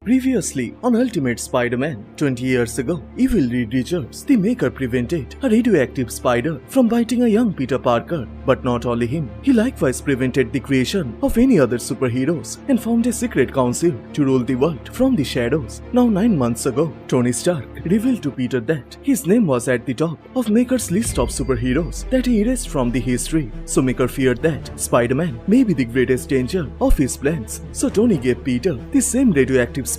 Previously on Ultimate Spider-Man, 20 years ago, evil Reed Richards, the maker, prevented a radioactive spider from biting a young Peter Parker. But not only him, he likewise prevented the creation of any other superheroes and found a secret council to rule the world from the shadows. Now 9 months ago, Tony Stark revealed to Peter that his name was at the top of Maker's list of superheroes that he erased from the history. So Maker feared that Spider-Man may be the greatest danger of his plans. So Tony gave Peter the same radioactive spider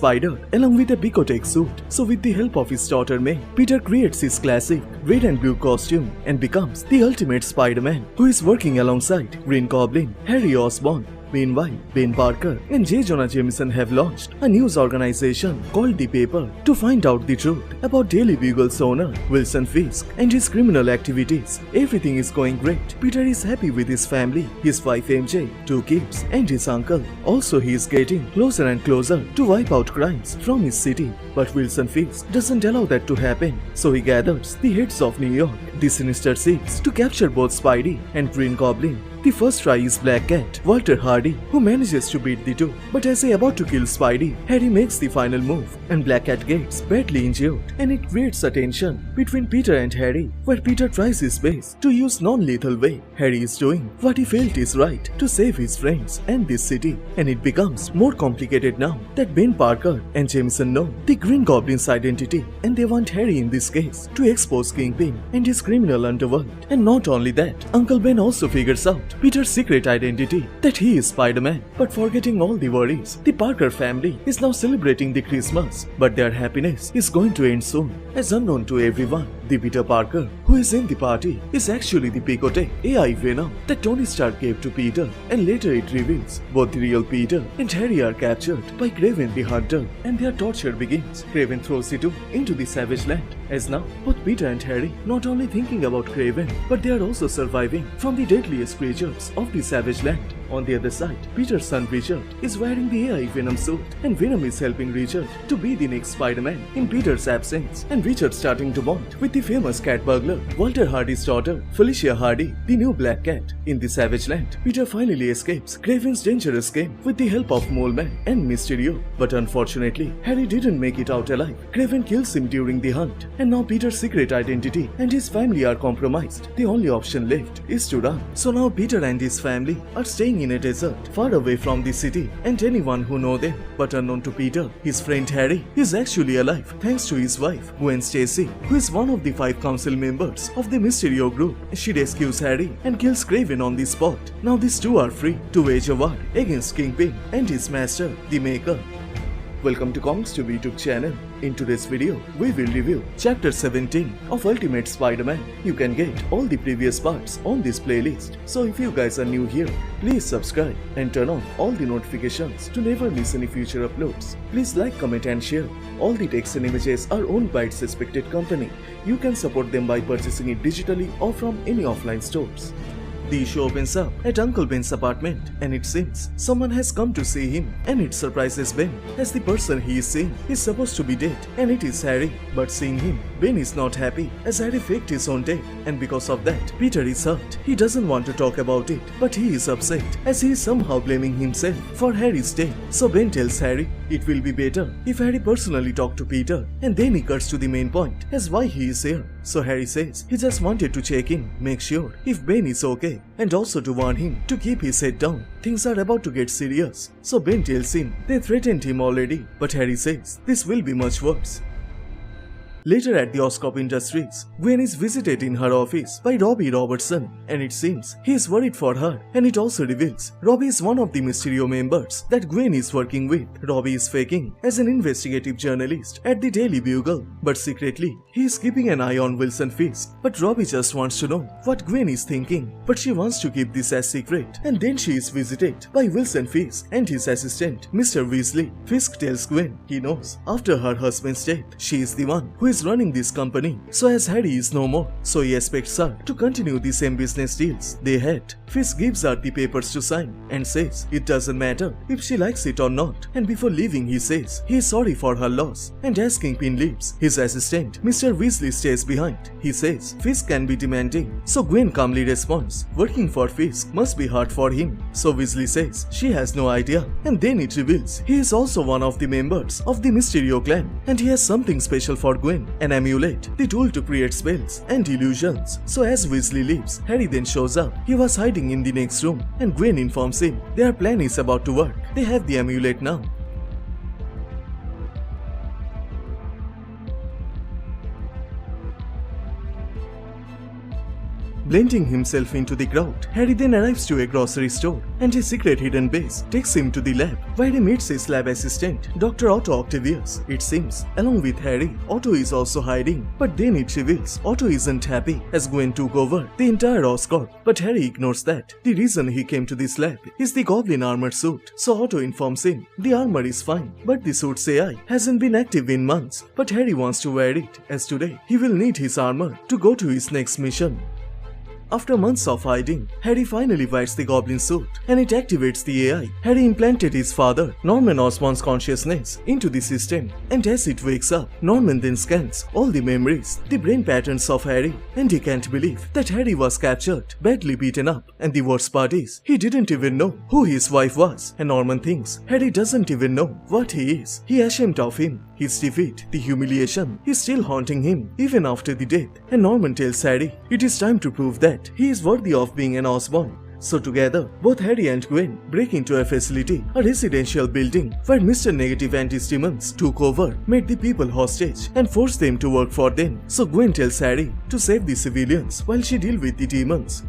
along with a Bicotech suit. So with the help of his daughter May, Peter creates his classic red and blue costume and becomes the ultimate Spider-Man, who is working alongside Green Goblin, Harry Osborn. Meanwhile, Ben Parker and J. Jonah Jameson have launched a news organization called The Paper to find out the truth about Daily Bugle's owner, Wilson Fisk, and his criminal activities. Everything is going great. Peter is happy with his family, his wife MJ, 2 kids, and his uncle. Also, he is getting closer and closer to wipe out crimes from his city. But Wilson Fisk doesn't allow that to happen, so he gathers the heads of New York, the Sinister Six, to capture both Spidey and Green Goblin. The first try is Black Cat, Walter Hardy, who manages to beat the two. But as they are about to kill Spidey, Harry makes the final move, and Black Cat gets badly injured, and it creates a tension between Peter and Harry, where Peter tries his best to use non-lethal way. Harry is doing what he felt is right to save his friends and this city, and it becomes more complicated now that Ben Parker and Jameson know the Green Goblin's identity, and they want Harry in this case to expose Kingpin and his criminal underworld. And not only that, Uncle Ben also figures out Peter's secret identity, that he is Spider-Man. But forgetting all the worries, the Parker family is now celebrating the Christmas, but their happiness is going to end soon, as unknown to everyone, the Peter Parker who is in the party is actually the Picotech AI Venom that Tony Stark gave to Peter, and later it reveals both the real Peter and Harry are captured by Kraven the Hunter, and their torture begins. Kraven throws the two into the Savage Land, as now both Peter and Harry not only thinking about Kraven, but they are also surviving from the deadliest creatures of the Savage Land. On the other side, Peter's son Richard is wearing the AI Venom suit, and Venom is helping Richard to be the next Spider-Man in Peter's absence, and Richard starting to bond with the famous cat burglar, Walter Hardy's daughter, Felicia Hardy, the new Black Cat. In the Savage Land, Peter finally escapes Kraven's dangerous game with the help of Morlun and Mysterio, but unfortunately, Harry didn't make it out alive. Kraven kills him during the hunt, and now Peter's secret identity and his family are compromised. The only option left is to run. So now Peter and his family are staying in a desert far away from the city and anyone who know them. But unknown to Peter, his friend Harry is actually alive thanks to his wife Gwen Stacy, who is one of the 5 council members of the Mysterio group. She rescues Harry and kills Kraven on the spot. Now these two are free to wage a war against Kingpin and his master, the Maker. Welcome to Comicstube YouTube channel. In today's video, we will review Chapter 17 of Ultimate Spider-Man. You can get all the previous parts on this playlist. So if you guys are new here, please subscribe and turn on all the notifications to never miss any future uploads. Please like, comment and share. All the text and images are owned by its respected company. You can support them by purchasing it digitally or from any offline stores. The issue opens up at Uncle Ben's apartment, and it seems someone has come to see him, and it surprises Ben as the person he is seeing is supposed to be dead, and it is Harry. But seeing him, Ben is not happy as Harry faked his own death, and because of that, Peter is hurt. He doesn't want to talk about it, but he is upset as he is somehow blaming himself for Harry's death. So Ben tells Harry it will be better if Harry personally talked to Peter, and then he cuts to the main point as why he is here. So Harry says he just wanted to check in, make sure if Ben is okay, and also to warn him to keep his head down. Things are about to get serious. So Ben tells him they threatened him already, but Harry says this will be much worse. Later at the Oscorp Industries, Gwen is visited in her office by Robbie Robertson, and it seems he is worried for her, and it also reveals Robbie is one of the Mysterio members that Gwen is working with. Robbie is faking as an investigative journalist at the Daily Bugle, but secretly he is keeping an eye on Wilson Fisk. But Robbie just wants to know what Gwen is thinking, but she wants to keep this as secret, and then she is visited by Wilson Fisk and his assistant, Mr. Weasley. Fisk tells Gwen he knows after her husband's death, she is the one who is is running this company, so as Harry is no more, so he expects her to continue the same business deals they had. Fisk gives her the papers to sign and says it doesn't matter if she likes it or not, and before leaving he says he is sorry for her loss, and as Kingpin leaves, his assistant Mr. Weasley stays behind. He says Fisk can be demanding, so Gwen calmly responds working for Fisk must be hard for him, so Weasley says she has no idea, and then it reveals he is also one of the members of the Mysterio clan, and he has something special for Gwen, an amulet, the tool to create spells and illusions. So as Weasley leaves, Harry then shows up. He was hiding in the next room, and Gwen informs him their plan is about to work. They have the amulet now. Blending himself into the crowd, Harry then arrives to a grocery store, and his secret hidden base takes him to the lab, where he meets his lab assistant, Dr. Otto Octavius. It seems, along with Harry, Otto is also hiding, but then it reveals Otto isn't happy as Gwen took over the entire Oscorp, but Harry ignores that. The reason he came to this lab is the goblin armor suit, so Otto informs him the armor is fine, but the suit's AI hasn't been active in months, but Harry wants to wear it, as today he will need his armor to go to his next mission. After months of hiding, Harry finally wears the goblin suit, and it activates the AI. Harry implanted his father, Norman Osborn's consciousness into the system, and as it wakes up, Norman then scans all the memories, the brain patterns of Harry, and he can't believe that Harry was captured, badly beaten up, and the worst part is, he didn't even know who his wife was, and Norman thinks Harry doesn't even know what he is. He ashamed of him. His defeat, the humiliation, is still haunting him even after the death, and Norman tells Harry it is time to prove that he is worthy of being an Osborn. So together, both Harry and Gwen break into a facility, a residential building, where Mr. Negative and his demons took over, made the people hostage, and forced them to work for them. So Gwen tells Harry to save the civilians while she deals with the demons.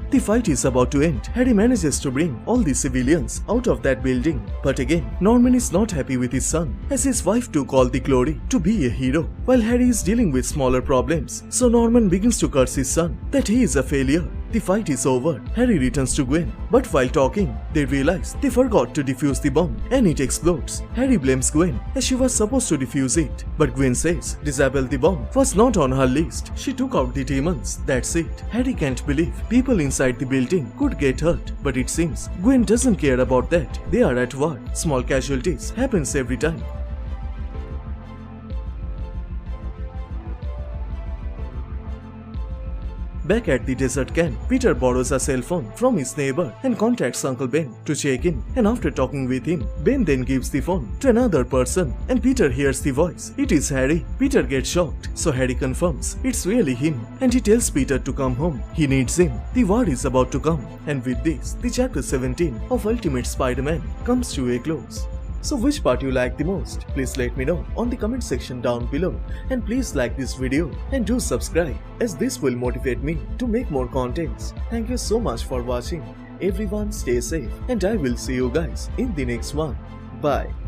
The fight is about to end. Harry manages to bring all the civilians out of that building. But again, Norman is not happy with his son, as his wife took all the glory to be a hero, while Harry is dealing with smaller problems. So Norman begins to curse his son that he is a failure. The fight is over. Harry returns to Gwen, but while talking, they realize they forgot to defuse the bomb, and it explodes. Harry blames Gwen, as she was supposed to defuse it, but Gwen says disable the bomb was not on her list. She took out the demons, that's it. Harry can't believe people inside the building could get hurt, but it seems Gwen doesn't care about that. They are at war. Small casualties happens every time. Back at the desert camp, Peter borrows a cell phone from his neighbor and contacts Uncle Ben to check in, and after talking with him, Ben then gives the phone to another person, and Peter hears the voice. It is Harry. Peter gets shocked, so Harry confirms it's really him, and he tells Peter to come home. He needs him. The war is about to come, and with this, the chapter 17 of Ultimate Spider-Man comes to a close. So which part you like the most? Please let me know on the comment section down below, and please like this video and do subscribe, as this will motivate me to make more contents. Thank you so much for watching. Everyone stay safe, and I will see you guys in the next one. Bye.